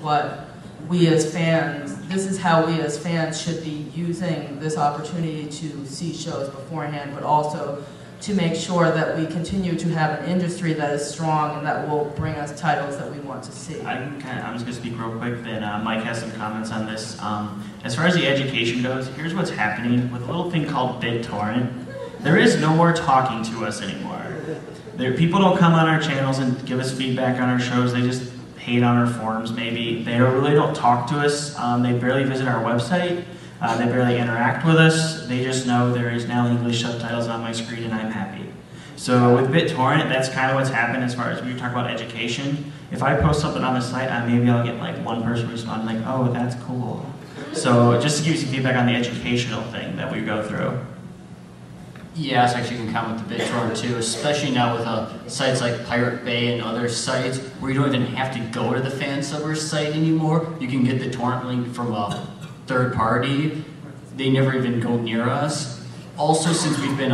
what we as fans, this is how we as fans should be using this opportunity to see shows beforehand, but also to make sure that we continue to have an industry that is strong and that will bring us titles that we want to see. I'm just going to speak real quick, then Mike has some comments on this. As far as the education goes, here's what's happening with a little thing called BitTorrent. There is no more talking to us anymore. People don't come on our channels and give us feedback on our shows, they just hate on our forums maybe. They really don't talk to us, they barely visit our website. They barely interact with us. They just know there is now English subtitles on my screen and I'm happy. So with BitTorrent, that's kind of what's happened as far as we talk about education. If I post something on the site, maybe I'll get like one person respond like, oh, that's cool. So just to give you some feedback on the educational thing that we go through. Yeah, so actually you can comment with the BitTorrent too, especially now with sites like Pirate Bay and other sites where you don't even have to go to the Fansubbers site anymore. You can get the torrent link from a third party. They never even go near us. Also, since we've been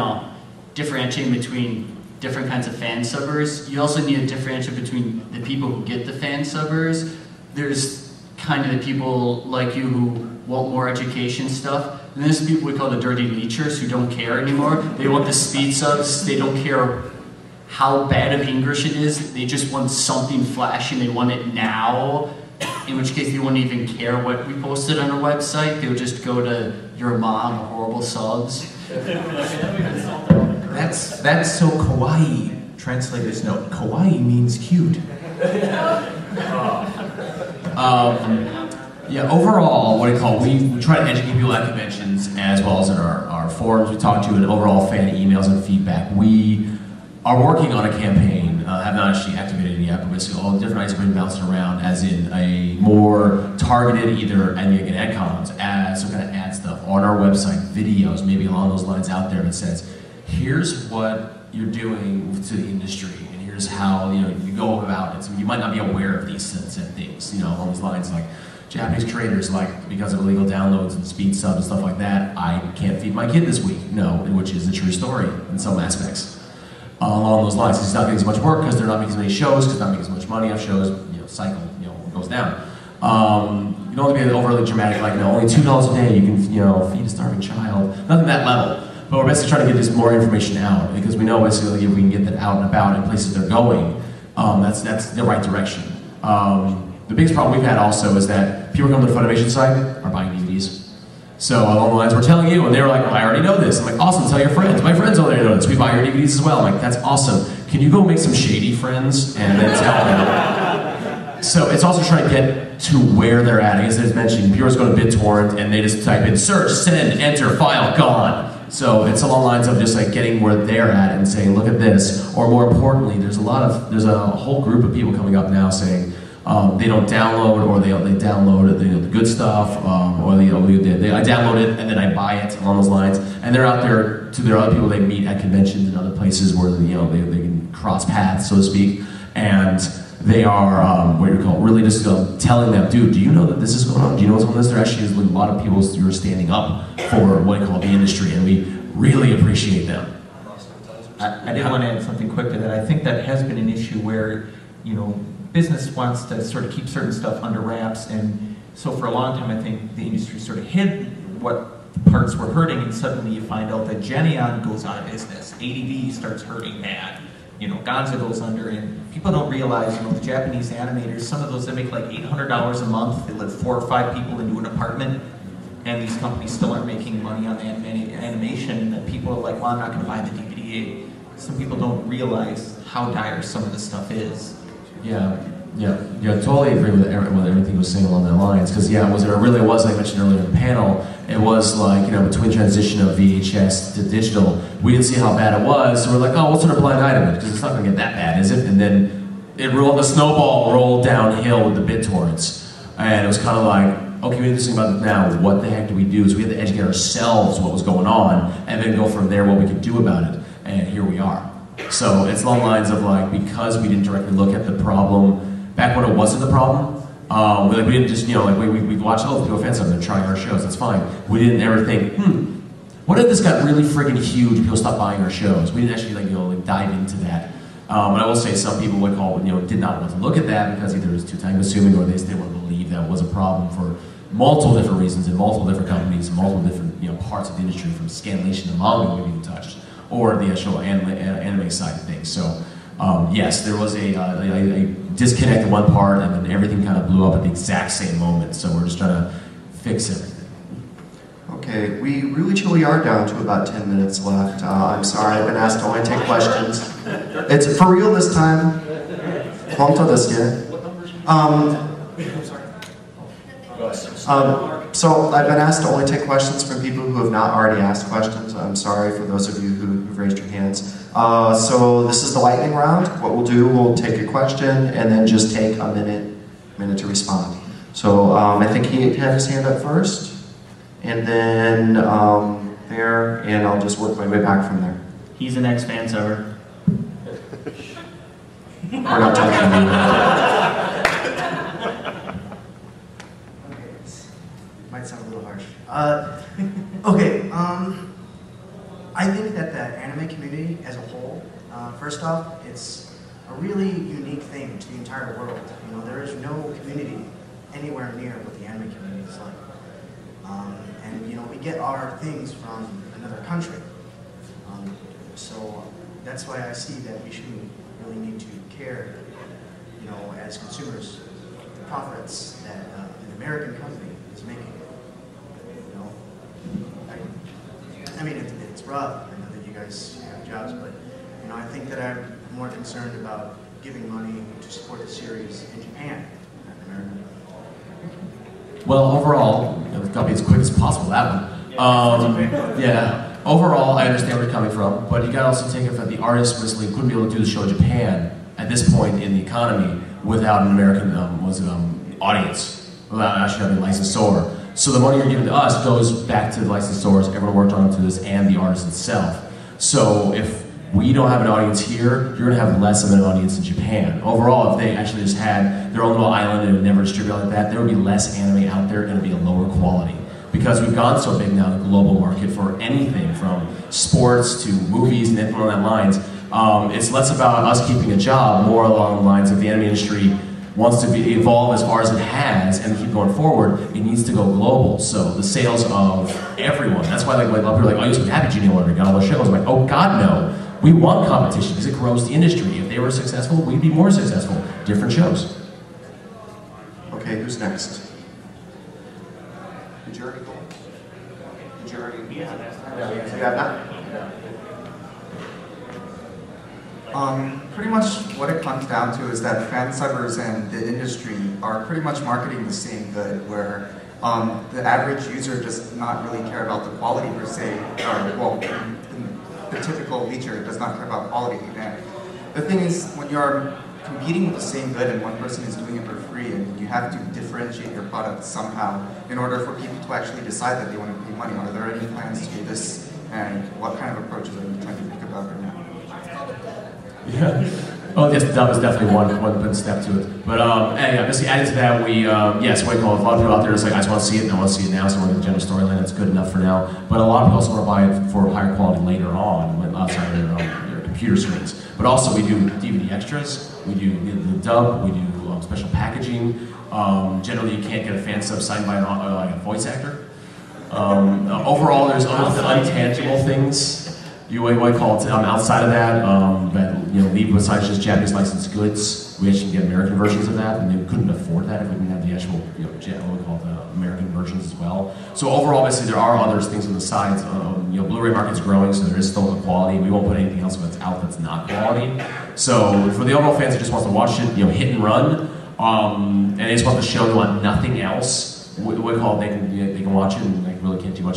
differentiating between different kinds of fansubbers, you also need to differentiate between the people who get the fansubbers. There's kind of the people like you who want more education stuff, and there's people we call the dirty leechers who don't care anymore. They want the speed subs, they don't care how bad of English it is, they just want something flashy and they want it now. In which case they won't even care what we posted on our website. They'll just go to your mom or horrible subs. That's so kawaii. Translator's note. Kawaii means cute. Yeah, overall, what I call, we try to educate people at conventions as well as in our forums. We talk to and overall fan emails and feedback. We are working on a campaign, have not actually activated it yet, but basically all the different items have been bouncing around as in a more targeted either AnimeYuki and AdCons as some kind of ad stuff on our website, videos, maybe along those lines out there that says, here's what you're doing to the industry and here's how you go about it. So you might not be aware of these said things, along those lines like Japanese creators, like because of illegal downloads and speed subs and stuff like that, I can't feed my kid this week. No, which is a true story in some aspects. Along those lines, it's not getting as much work because they're not making as many shows, because they're not making as much money off shows, cycle, goes down. You don't have to be overly dramatic, like, only $2 a day you can, feed a starving child. Nothing that level. But we're basically trying to get this more information out, because we know basically if we can get that out and about in places they're going, that's the right direction. The biggest problem we've had also is that people come to the Funimation site are buying DVDs. So along the lines, we're telling you, and they were like, well, I already know this. I'm like, awesome, tell your friends. My friends already know this. We buy your DVDs as well. I'm like, that's awesome. Can you go make some shady friends and then tell them? So it's also trying to get to where they're at. As I mentioned, viewers go to BitTorrent and they just type in search, send, enter, file, gone. So it's along the lines of just like getting where they're at and saying, look at this. Or more importantly, there's a whole group of people coming up now saying, they don't download, or they download the good stuff, or I download it and then I buy it along those lines, and they're out there to their other people they meet at conventions and other places where they can cross paths, so to speak, and they are really just telling them, dude, do you know that this is going on? Do you know what's on this? There actually is a lot of people who are standing up for what I call the industry, and we really appreciate them. I did want to add something quick to that. I think that has been an issue where business wants to sort of keep certain stuff under wraps, and so for a long time I think the industry sort of hid what parts were hurting, and suddenly you find out that Geneon goes out of business, ADV starts hurting bad, Gonzo goes under, and people don't realize, the Japanese animators, some of those they make like $800 a month, they let 4 or 5 people into an apartment, and these companies still aren't making money on the animation, and then people are like, well, I'm not going to buy the DVD. Some people don't realize how dire some of the stuff is. Yeah, totally agree with everything you was saying along that lines. Because it really was, like I mentioned earlier in the panel, it was like, between transition of VHS to digital, we didn't see how bad it was, so we're like, oh, we'll sort of blind item it, because it's not going to get that bad, is it? And then the snowball rolled downhill with the BitTorrents. And it was kind of like, okay, we need to think about it now, what the heck do we do? So we had to educate ourselves what was going on, and then go from there what we could do about it. And here we are. So it's along the lines of like, because we didn't directly look at the problem back when it wasn't a problem, we didn't just, we watched, oh, people fans they're trying our shows, that's fine. We didn't ever think, what if this got really friggin' huge, people stopped buying our shows? We didn't actually dive into that. And I will say some people did not want to look at that because either it was too time consuming or they just didn't want to believe problem for multiple different reasons in multiple different companies, multiple different parts of the industry, from scanlation to manga we've even touched, or the actual anime side of things. So yes, there was a disconnect in one part, and then everything kind of blew up at the exact same moment. So we're just trying to fix everything. Okay, we really truly are down to about 10 minutes left. I'm sorry, I've been asked to only take questions. It's for real this time. Honto desu. So I've been asked to only take questions from people who have not already asked questions. I'm sorry for those of you who've raised your hands. So this is the lightning round. What we'll do, we'll take a question and then just take a minute to respond. So I think he had his hand up first, and then there, and I'll just work my way back from there. He's an ex-fansubber. We're not talking about Might sound a little harsh. Okay, I think that the anime community as a whole, first off, it's a really unique thing to the entire world. You know, there is no community anywhere near what the anime community is like. And you know, we get our things from another country. So that's why I see that we shouldn't really need to care, you know, as consumers, the profits that an American company is making. You know, I mean, it's rough. I know that you guys have jobs, but you know, I think that I'm more concerned about giving money to support the series in Japan than in America. Well, overall, I've got to be as quick as possible, that one. Yeah. Overall, I understand where you're coming from, but you got to also take it that the artist recently couldn't be able to do the show in Japan at this point in the economy without an American audience, without actually having a licensor. So the money you're giving to us goes back to the licensors, everyone worked on to this, and the artist itself. So if we don't have an audience here, you're going to have less of an audience in Japan. Overall, if they actually just had their own little island and would never distribute like that, there would be less anime out there and it would be a lower quality. Because we've gone so big now in the global market for anything from sports to movies and anything along that lines, it's less about us keeping a job, more along the lines of the anime industry wants to evolve as far as it has and keep going forward. It needs to go global. So the sales of everyone, that's why like, when people are like, oh, you used to be happy Genie when we got all those shows. I'm like, oh God, no. We want competition because it grows the industry. If they were successful, we'd be more successful. Different shows. Okay, who's next? Did you already go? Did you already? Yeah. So you have not? Pretty much what it comes down to is that fansubbers and the industry are pretty much marketing the same good, where the average user does not really care about the quality per se, or well, the typical leacher does not care about quality. And the thing is, when you're competing with the same good and one person is doing it for free, and you have to differentiate your product somehow in order for people to actually decide that they want to pay money. Are there any plans to do this, and what kind of approaches are you trying to think about right now? Yeah. Oh, yes, that was definitely one step to it. But yeah, basically adding to that, we yes, what you call it, a lot of people out there is like, I just want to see it and I want to see it now, so we're in the general storyline, that's good enough for now. But a lot of people also want to buy it for higher quality later on, when outside of their computer screens. But also we do DVD extras, we do the dub, we do special packaging. Generally, you can't get a fan sub signed by like a voice actor. Overall, there's other untangible things. You might call it outside of that, leave besides just Japanese licensed goods. We actually get American versions of that, and they couldn't afford that if we didn't have the actual, what we call the American versions as well. So overall, obviously, there are other things on the sides. Blu-ray market's growing, so there is still a quality. We won't put anything else that's out that's not quality. So for the overall fans that just want to watch it, hit and run, and they just want the show, they want nothing else. We call it, they can watch it, and they really can't do much.